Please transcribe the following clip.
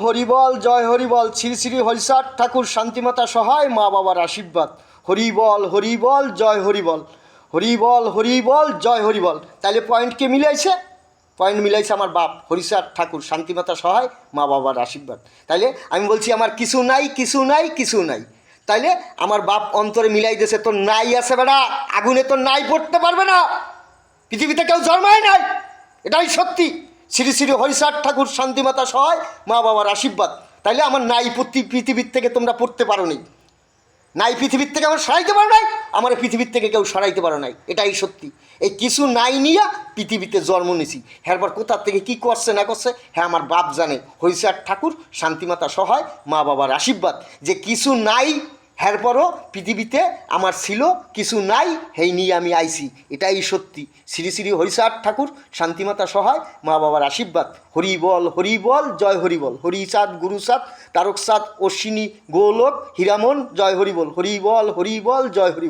হরিবল জয় হরিবল। শ্রী শ্রী হরিচাঁদ ঠাকুর শান্তিমাতা সহায়, মা বাবার আশীর্বাদ। হরিবল হরিবল জয় হরিবল, হরিবল হরিবল জয় হরিবল। তাহলে পয়েন্টকে মিলাইছে, পয়েন্ট মিলাইছে আমার বাপ হরিচাঁদ ঠাকুর শান্তিমাতা সহায়, মা বাবার আশীর্বাদ। তাইলে আমি বলছি আমার কিছু নাই, কিছু নাই, কিছু নাই। তাইলে আমার বাপ অন্তরে মিলাই দিয়েছে, তোর নাই আছে বেড়া, আগুনে তোর নাই পড়তে পারবে না, পৃথিবীতে কেউ জন্মায় নাই, এটাই সত্যি। শ্রী শ্রী হরিচাঁদ ঠাকুর শান্তিমাতা সহায়, মা বাবার আশীর্বাদ। তাইলে আমার নাই পৃথিবীর থেকে তোমরা পড়তে পারো নি, নাই পৃথিবীর থেকে আমার সরাইতে পারো নাই, আমার পৃথিবীর থেকে কেউ সরাইতে পারো নাই, এটাই সত্যি। এই কিছু নাই নিয়ে পৃথিবীতে জন্ম নিছি, হ্যারবার কোথার থেকে কী করছে না করছে হ্যাঁ আমার বাপ জানে। হরিচাঁদ ঠাকুর শান্তিমাতা সহায়, মা বাবার আশীর্বাদ। যে কিছু নাই হ্যারপরও পৃথিবীতে আমার ছিল, কিছু নাই হেই নিয়ে আমি আইছি, এটাই সত্যি। শ্রী শ্রী হরিচাঁদ ঠাকুর শান্তিমাতা সহায়, মা বাবার আশীর্বাদ। হরিবল হরিবল জয় হরিবল। হরিচাঁদ গুরুচাঁদ তারকচাঁদ অশ্বিনী গোলোক হীরামন জয় হরিবল। হরিবল হরিবল জয় হরিবল।